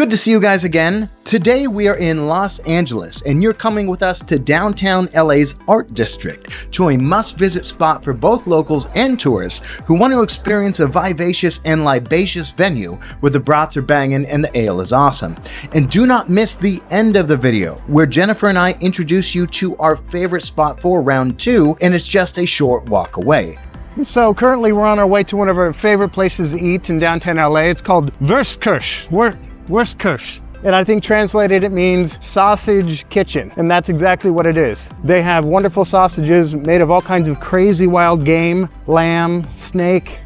Good to see you guys again. Today we are in Los Angeles and you're coming with us to downtown LA's Art District to a must-visit spot for both locals and tourists who want to experience a vivacious and libacious venue where the brats are banging and the ale is awesome. And do not miss the end of the video where Jennifer and I introduce you to our favorite spot for round 2, and it's just a short walk away. So currently we're on our way to one of our favorite places to eat in downtown LA. It's called Wurstküche. Wurstküche. And I think translated it means sausage kitchen. And that's exactly what it is. They have wonderful sausages made of all kinds of crazy wild game, lamb, snake,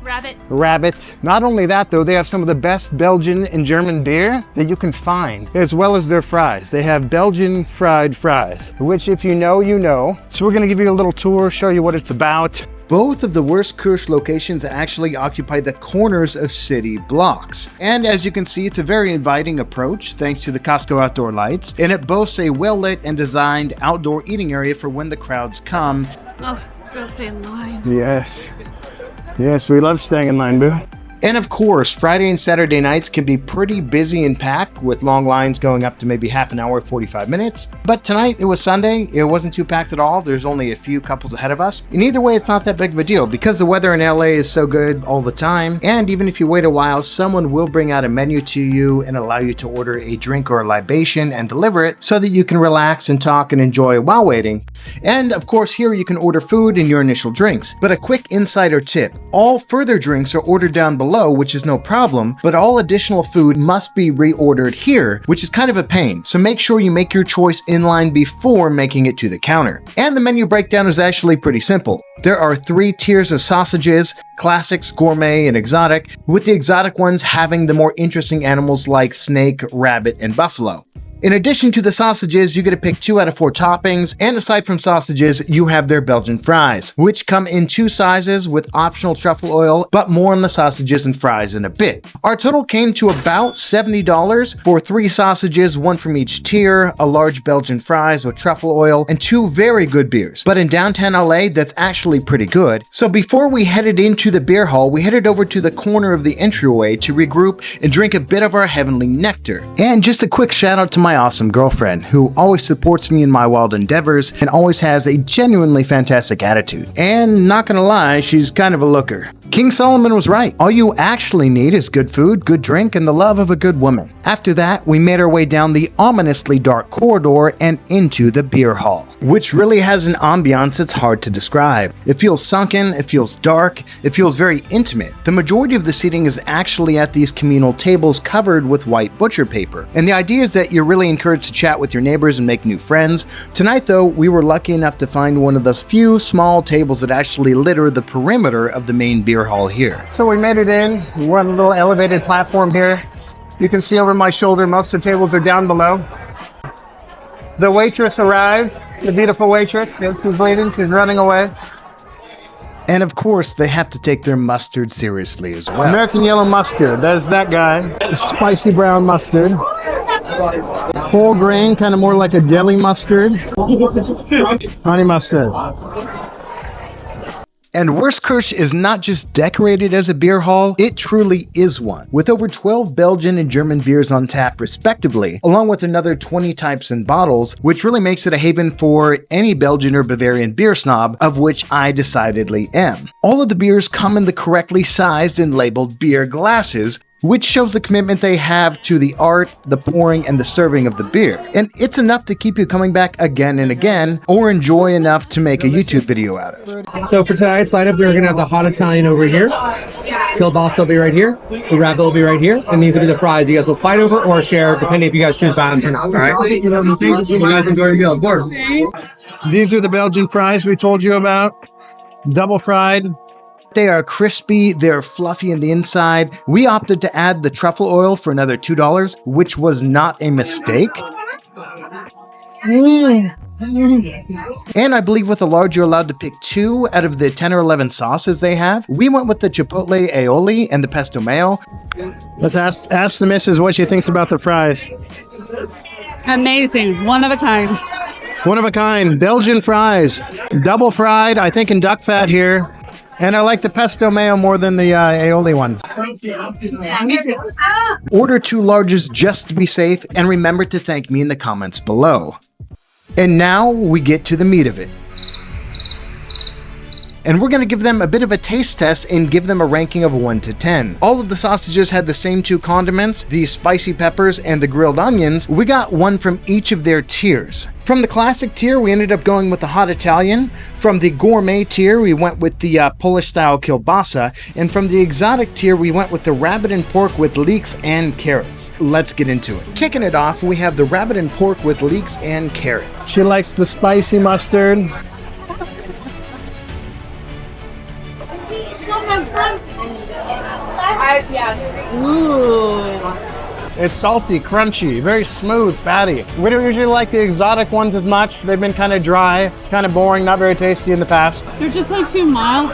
rabbit. Not only that though, they have some of the best Belgian and German beer that you can find, as well as their fries. They have Belgian fried fries, which if you know, you know. So we're gonna give you a little tour, show you what it's about. Both of the Wurstküche locations actually occupy the corners of city blocks. And as you can see, it's a very inviting approach thanks to the Costco outdoor lights, and it boasts a well-lit and designed outdoor eating area for when the crowds come. Oh, go stay in line. Yes, we love staying in line, boo. And of course, Friday and Saturday nights can be pretty busy and packed with long lines going up to maybe half an hour, 45 minutes. But tonight, it was Sunday. It wasn't too packed at all. There's only a few couples ahead of us. And either way, it's not that big of a deal because the weather in LA is so good all the time. And even if you wait a while, someone will bring out a menu to you and allow you to order a drink or a libation and deliver it so that you can relax and talk and enjoy while waiting. And of course, here you can order food and your initial drinks. But a quick insider tip, all further drinks are ordered down below, which is no problem, but all additional food must be reordered here, which is kind of a pain. So make sure you make your choice in line before making it to the counter. And the menu breakdown is actually pretty simple. There are 3 tiers of sausages, classics, gourmet, and exotic, with the exotic ones having the more interesting animals like snake, rabbit, and buffalo. In addition to the sausages, you get to pick 2 out of 4 toppings, and aside from sausages, you have their Belgian fries, which come in 2 sizes with optional truffle oil, but more on the sausages and fries in a bit. Our total came to about $70 for 3 sausages, 1 from each tier, a large Belgian fries with truffle oil, and 2 very good beers. But in downtown LA, that's actually pretty good. So before we headed into the beer hall, we headed over to the corner of the entryway to regroup and drink a bit of our heavenly nectar. And just a quick shout out to my awesome girlfriend who always supports me in my wild endeavors and always has a genuinely fantastic attitude. And not gonna lie, she's kind of a looker. King Solomon was right. All you actually need is good food, good drink, and the love of a good woman. After that, we made our way down the ominously dark corridor and into the beer hall, which really has an ambiance that's hard to describe. It feels sunken, it feels dark, it feels very intimate. The majority of the seating is actually at these communal tables covered with white butcher paper. And the idea is that you're really encouraged to chat with your neighbors and make new friends. Tonight though, we were lucky enough to find one of those few small tables that actually litter the perimeter of the main beer hall here. So we made it in. We're on a little elevated platform here. You can see over my shoulder, most of the tables are down below. The waitress arrived, the beautiful waitress. She's waiting, she's running away. And of course, they have to take their mustard seriously as well. American yellow mustard, that's that guy. Spicy brown mustard. Whole grain, kind of more like a deli mustard. Honey mustard. And Wurstküche is not just decorated as a beer hall, it truly is one, with over 12 Belgian and German beers on tap respectively, along with another 20 types and bottles, which really makes it a haven for any Belgian or Bavarian beer snob, of which I decidedly am. All of the beers come in the correctly sized and labeled beer glasses, which shows the commitment they have to the art, the pouring, and the serving of the beer. And it's enough to keep you coming back again and again, or enjoy enough to make a YouTube video out of. So for tonight's lineup, we're gonna have the hot Italian over here. Kielbasa will be right here. The rabbit will be right here. And these will be the fries you guys will fight over or share, depending if you guys choose balance or not, all right? You guys enjoy your meal, of course. These are the Belgian fries we told you about. Double fried. They are crispy, they're fluffy in the inside. We opted to add the truffle oil for another $2, which was not a mistake. And I believe with a large, you're allowed to pick 2 out of the 10 or 11 sauces they have. We went with the chipotle aioli and the pesto mayo. Let's ask the missus what she thinks about the fries. Amazing. One of a kind. One of a kind. Belgian fries. Double fried, I think in duck fat here. And I like the pesto mayo more than the aioli one. Order 2 larges just to be safe, and remember to thank me in the comments below. And now we get to the meat of it. And we're going to give them a bit of a taste test and give them a ranking of 1 to 10. All of the sausages had the same 2 condiments, the spicy peppers and the grilled onions. We got 1 from each of their tiers. From the classic tier, we ended up going with the hot Italian. From the gourmet tier, we went with the Polish-style Kielbasa. And from the exotic tier, we went with the rabbit and pork with leeks and carrots. Let's get into it. Kicking it off, we have the rabbit and pork with leeks and carrot. She likes the spicy mustard. Ooh. It's salty, crunchy, very smooth, fatty. We don't usually like the exotic ones as much. They've been kind of dry, kind of boring, not very tasty in the past. They're just like too mild.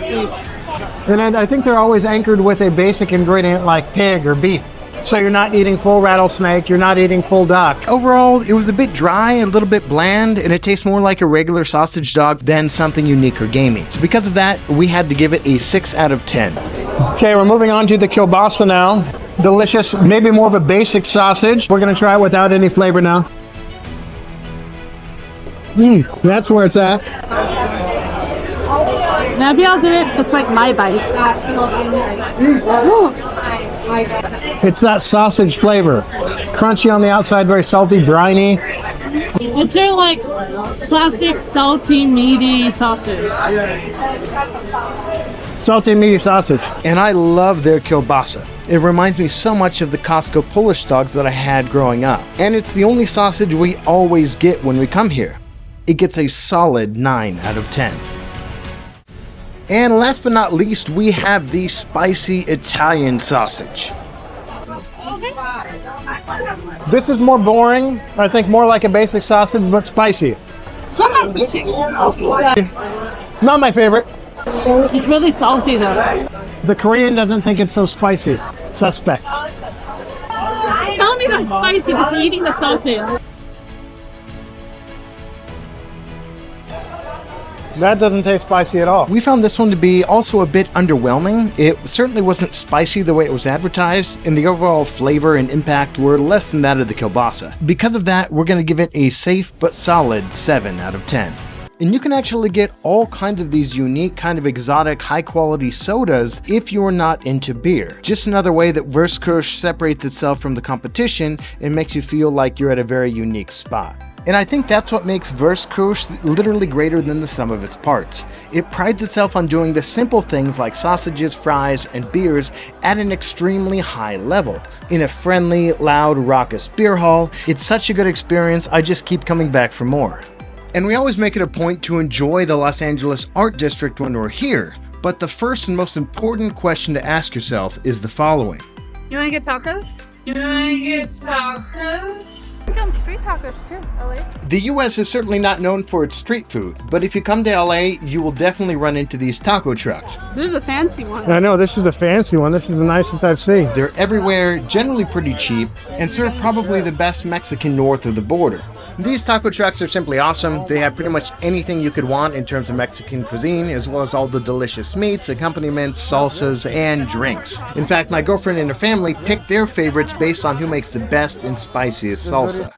And I think they're always anchored with a basic ingredient like pig or beef. So you're not eating full rattlesnake, you're not eating full duck. Overall, it was a bit dry, a little bit bland, and it tastes more like a regular sausage dog than something unique or gamey. So because of that, we had to give it a 6 out of 10. Okay, we're moving on to the kielbasa now. Delicious, maybe more of a basic sausage. We're gonna try it without any flavor now. That's where it's at. Maybe I'll do it just like my bite. It's that sausage flavor. Crunchy on the outside, very salty, briny. It's your like classic salty, meaty sausage. Salty, meaty sausage. And I love their kielbasa. It reminds me so much of the Costco Polish dogs that I had growing up. And it's the only sausage we always get when we come here. It gets a solid 9 out of 10. And last but not least, we have the spicy Italian sausage. This is more boring. I think more like a basic sausage, but spicy. Not my favorite. It's really salty though. The Korean doesn't think it's so spicy. Suspect. Tell me that's spicy, just eating the sausage. That doesn't taste spicy at all. We found this one to be also a bit underwhelming. It certainly wasn't spicy the way it was advertised, and the overall flavor and impact were less than that of the kielbasa. Because of that, we're going to give it a safe but solid 7 out of 10. And you can actually get all kinds of these unique, kind of exotic, high-quality sodas if you're not into beer. Just another way that Wurstküche separates itself from the competition and makes you feel like you're at a very unique spot. And I think that's what makes Wurstküche literally greater than the sum of its parts. It prides itself on doing the simple things like sausages, fries, and beers at an extremely high level. In a friendly, loud, raucous beer hall, it's such a good experience, I just keep coming back for more. And we always make it a point to enjoy the Los Angeles Art District when we're here, but the first and most important question to ask yourself is the following. You want to get tacos? You want to get tacos? We got street tacos too, LA. The US is certainly not known for its street food, but if you come to LA, you will definitely run into these taco trucks. This is a fancy one. I know, this is a fancy one. This is the nicest I've seen. They're everywhere, generally pretty cheap, and serve probably the best Mexican north of the border. These taco trucks are simply awesome. They have pretty much anything you could want in terms of Mexican cuisine, as well as all the delicious meats, accompaniments, salsas, and drinks. In fact, my girlfriend and her family picked their favorites based on who makes the best and spiciest salsa.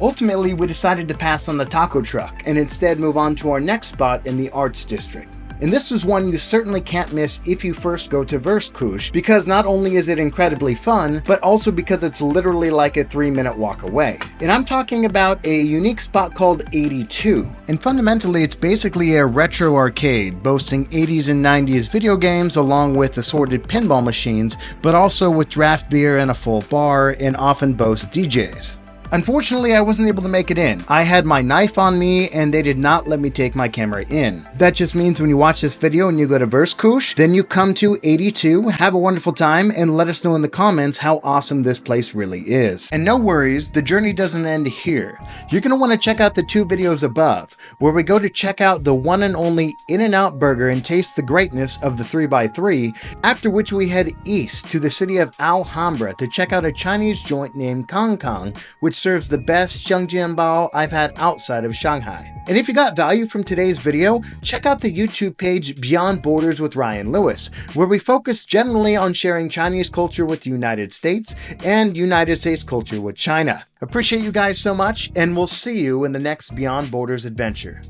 Ultimately, we decided to pass on the taco truck and instead move on to our next spot in the Arts District. And this was one you certainly can't miss if you first go to Wurstküche, because not only is it incredibly fun, but also because it's literally like a 3-minute walk away. And I'm talking about a unique spot called 82. And fundamentally, it's basically a retro arcade, boasting 80s and 90s video games along with assorted pinball machines, but also with draft beer and a full bar, and often boasts DJs. Unfortunately, I wasn't able to make it in. I had my knife on me and they did not let me take my camera in. That just means when you watch this video and you go to Wurstküche, then you come to 82, have a wonderful time, and let us know in the comments how awesome this place really is. And no worries, the journey doesn't end here. You're going to want to check out the 2 videos above, where we go to check out the one and only In-N-Out Burger and taste the greatness of the 3x3, after which we head east to the city of Alhambra to check out a Chinese joint named Kang, which serves the best xiangjianbao I've had outside of Shanghai. And if you got value from today's video, check out the YouTube page Beyond Borders with Ryan Lewis, where we focus generally on sharing Chinese culture with the United States and United States culture with China. Appreciate you guys so much, and we'll see you in the next Beyond Borders adventure.